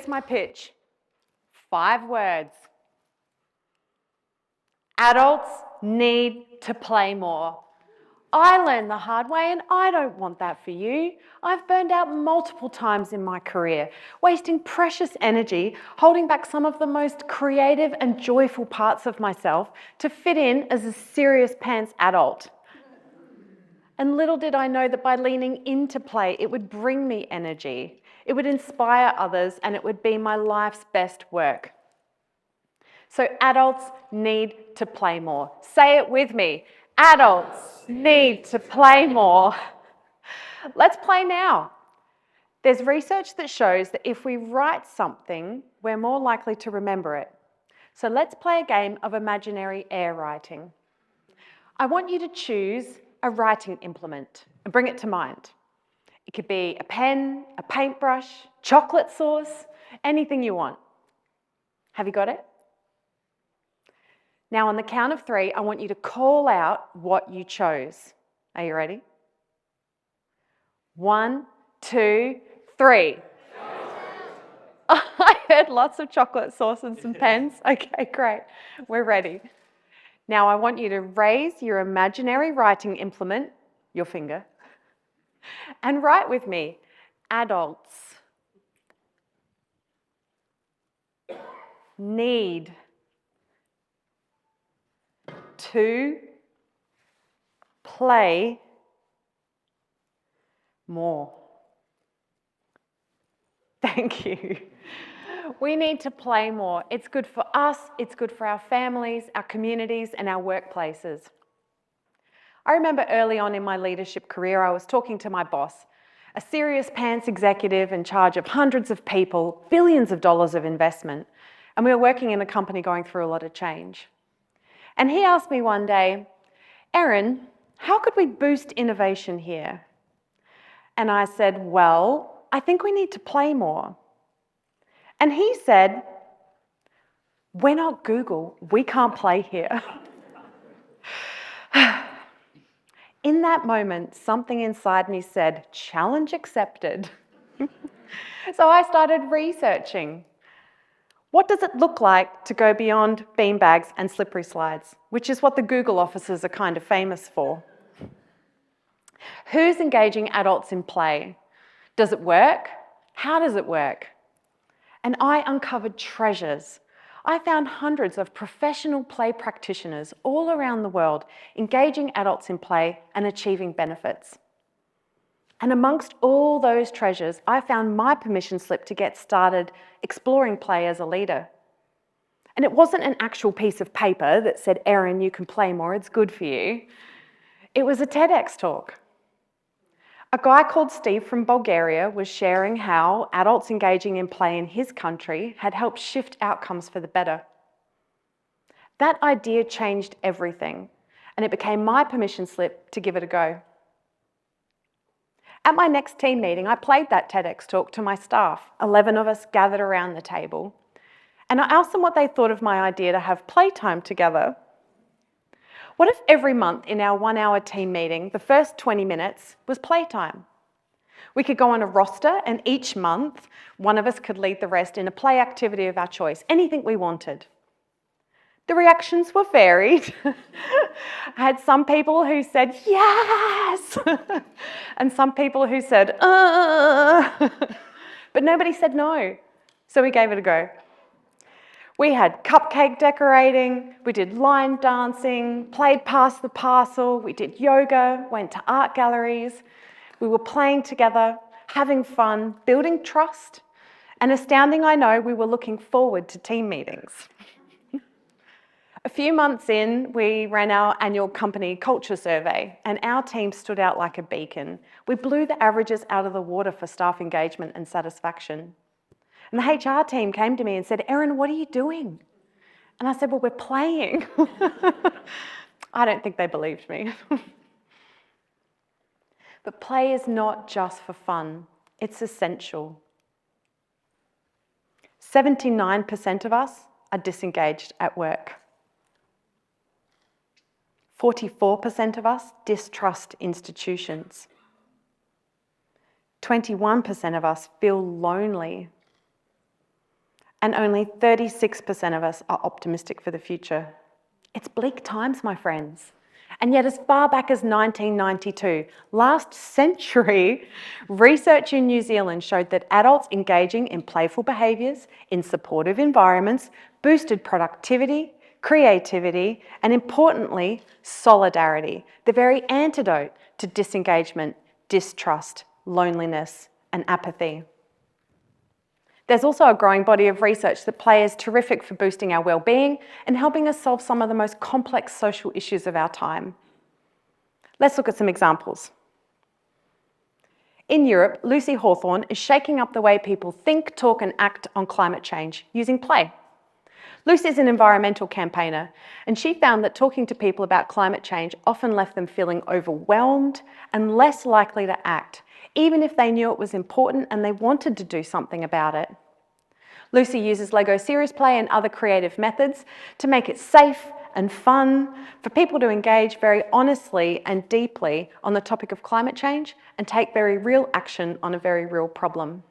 here's my pitch. 5 words. Adults need to play more. I learned the hard way and I don't want that for you. I've burned out multiple times in my career, wasting precious energy, holding back some of the most creative and joyful parts of myself to fit in as a serious pants adult. And little did I know that by leaning into play, it would bring me energy, it would inspire others, and it would be my life's best work. So adults need to play more. Say it with me. Adults need to play more. Let's play now. There's research that shows that if we write something, we're more likely to remember it. So let's play a game of imaginary air writing. I want you to choose a writing implement and bring it to mind. It could be a pen, a paintbrush, chocolate sauce, anything you want. Have you got it? Now, on the count of 3, I want you to call out what you chose. Are you ready? 1, 2, 3. I heard lots of chocolate sauce and some pens. Okay, great. We're ready. Now, I want you to raise your imaginary writing implement, your finger, and write with me. Adults need to play more. Thank you. We need to play more. It's good for us, it's good for our families, our communities, and our workplaces. I remember early on in my leadership career, I was talking to my boss, a serious pants executive in charge of hundreds of people, billions of dollars of investment, and we were working in a company going through a lot of change. And he asked me one day, Erin, how could we boost innovation here? And I said, well, I think we need to play more. And he said, we're not Google, we can't play here. In that moment, something inside me said, challenge accepted. So I started researching. What does it look like to go beyond beanbags and slippery slides, which is what the Google offices are kind of famous for? Who's engaging adults in play? Does it work? How does it work? And I uncovered treasures. I found hundreds of professional play practitioners all around the world engaging adults in play and achieving benefits. And amongst all those treasures, I found my permission slip to get started exploring play as a leader. And it wasn't an actual piece of paper that said, Erin, you can play more, it's good for you. It was a TEDx talk. A guy called Steve from Bulgaria was sharing how adults engaging in play in his country had helped shift outcomes for the better. That idea changed everything, and it became my permission slip to give it a go. At my next team meeting, I played that TEDx talk to my staff, 11 of us gathered around the table, and I asked them what they thought of my idea to have playtime together. What if every month in our 1-hour team meeting, the first 20 minutes was playtime? We could go on a roster, and each month, one of us could lead the rest in a play activity of our choice, anything we wanted. The reactions were varied. I had some people who said, yes, and some people who said, but nobody said no, so we gave it a go. We had cupcake decorating, we did line dancing, played pass the parcel, we did yoga, went to art galleries. We were playing together, having fun, building trust, and astounding I know, we were looking forward to team meetings. A few months in, we ran our annual company culture survey, and our team stood out like a beacon. We blew the averages out of the water for staff engagement and satisfaction. And the HR team came to me and said, Erin, what are you doing? And I said, well, we're playing. I don't think they believed me. But play is not just for fun, it's essential. 79% of us are disengaged at work. 44% of us distrust institutions. 21% of us feel lonely. and only 36% of us are optimistic for the future. It's bleak times, my friends. And yet as far back as 1992, last century, research in New Zealand showed that adults engaging in playful behaviours in supportive environments boosted productivity, creativity, and importantly, solidarity, the very antidote to disengagement, distrust, loneliness, and apathy. There's also a growing body of research that play is terrific for boosting our well-being and helping us solve some of the most complex social issues of our time. Let's look at some examples. In Europe, Lucy Hawthorne is shaking up the way people think, talk, and act on climate change using play. Lucy is an environmental campaigner, and she found that talking to people about climate change often left them feeling overwhelmed and less likely to act, even if they knew it was important and they wanted to do something about it. Lucy uses Lego series play and other creative methods to make it safe and fun for people to engage very honestly and deeply on the topic of climate change and take very real action on a very real problem.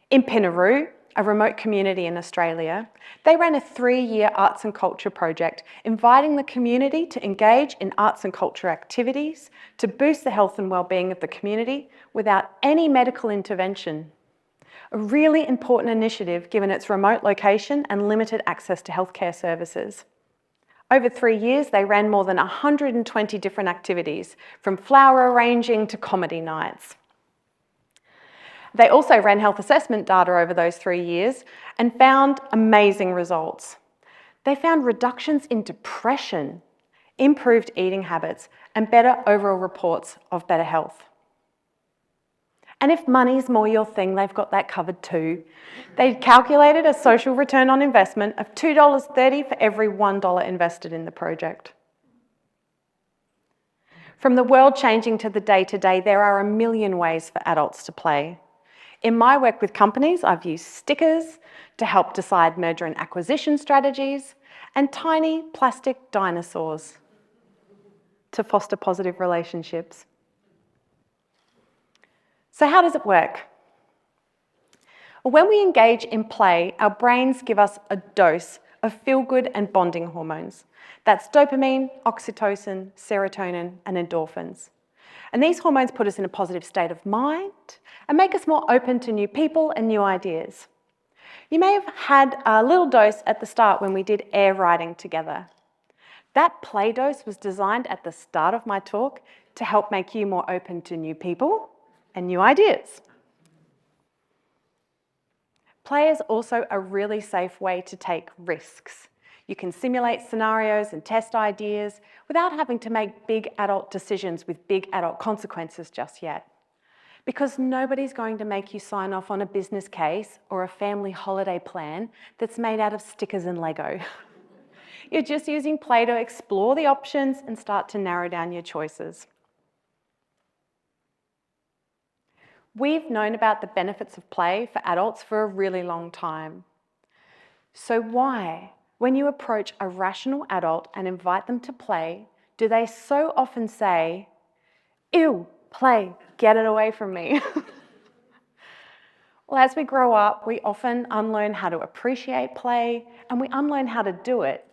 In Pinaroo, a remote community in Australia, they ran a 3-year arts and culture project inviting the community to engage in arts and culture activities to boost the health and well-being of the community without any medical intervention. A really important initiative given its remote location and limited access to healthcare services. Over 3 years, they ran more than 120 different activities, from flower arranging to comedy nights. They also ran health assessment data over those 3 years and found amazing results. They found reductions in depression, improved eating habits, and better overall reports of better health. And if money's more your thing, they've got that covered too. They calculated a social return on investment of $2.30 for every $1 invested in the project. From the world changing to the day-to-day, there are a million ways for adults to play. In my work with companies, I've used stickers to help decide merger and acquisition strategies and tiny plastic dinosaurs to foster positive relationships. So how does it work? Well, when we engage in play, our brains give us a dose of feel-good and bonding hormones. That's dopamine, oxytocin, serotonin, and endorphins. And these hormones put us in a positive state of mind and make us more open to new people and new ideas. You may have had a little dose at the start when we did air riding together. That play dose was designed at the start of my talk to help make you more open to new people and new ideas. Play is also a really safe way to take risks. You can simulate scenarios and test ideas without having to make big adult decisions with big adult consequences just yet. Because nobody's going to make you sign off on a business case or a family holiday plan that's made out of stickers and Lego. You're just using play to explore the options and start to narrow down your choices. We've known about the benefits of play for adults for a really long time. So why, when you approach a rational adult and invite them to play, do they so often say, "Ew, play, get it away from me"? Well, as we grow up, we often unlearn how to appreciate play and we unlearn how to do it,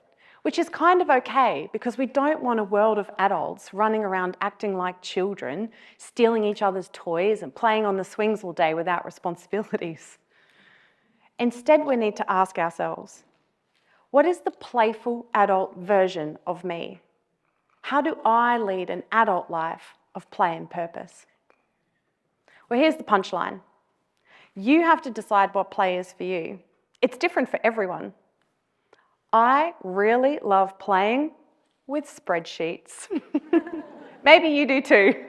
which is kind of okay because we don't want a world of adults running around acting like children, stealing each other's toys and playing on the swings all day without responsibilities. Instead, we need to ask ourselves, what is the playful adult version of me? How do I lead an adult life of play and purpose? Well, here's the punchline. You have to decide what play is for you. It's different for everyone. I really love playing with spreadsheets. Maybe you do too.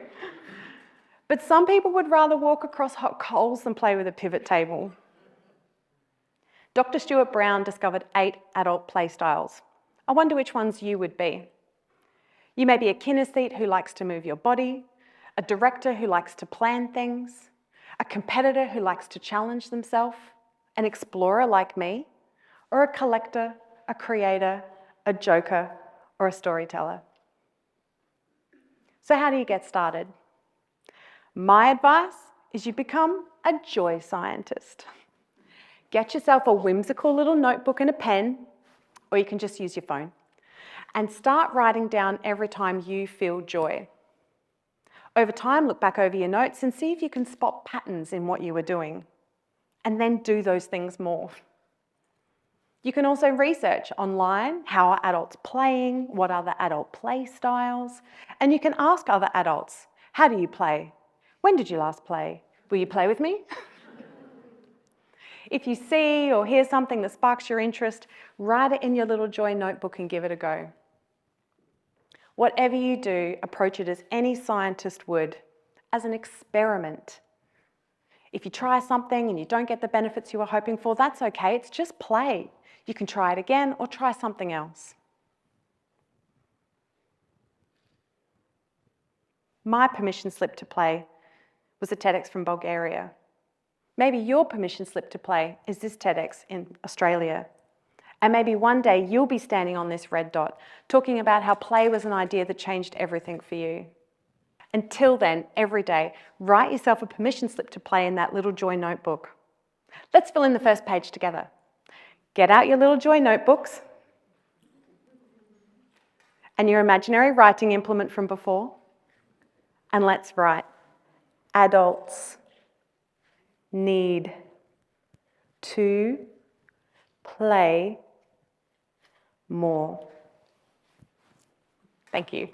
But some people would rather walk across hot coals than play with a pivot table. Dr. Stuart Brown discovered 8 adult play styles. I wonder which ones you would be. You may be a kinesthete who likes to move your body, a director who likes to plan things, a competitor who likes to challenge themselves, an explorer like me, or a collector, a creator, a joker, or a storyteller. So how do you get started? My advice is you become a joy scientist. Get yourself a whimsical little notebook and a pen, or you can just use your phone, and start writing down every time you feel joy. Over time, look back over your notes and see if you can spot patterns in what you were doing, and then do those things more. You can also research online how are adults playing, what are the adult play styles, and you can ask other adults, how do you play? When did you last play? Will you play with me? If you see or hear something that sparks your interest, write it in your little joy notebook and give it a go. Whatever you do, approach it as any scientist would, as an experiment. If you try something and you don't get the benefits you were hoping for, that's okay, it's just play. You can try it again or try something else. My permission slip to play was a TEDx from Bulgaria. Maybe your permission slip to play is this TEDx in Australia. And maybe one day you'll be standing on this red dot, talking about how play was an idea that changed everything for you. Until then, every day, write yourself a permission slip to play in that little joy notebook. Let's fill in the first page together. Get out your little joy notebooks and your imaginary writing implement from before, and let's write, adults need to play more. Thank you.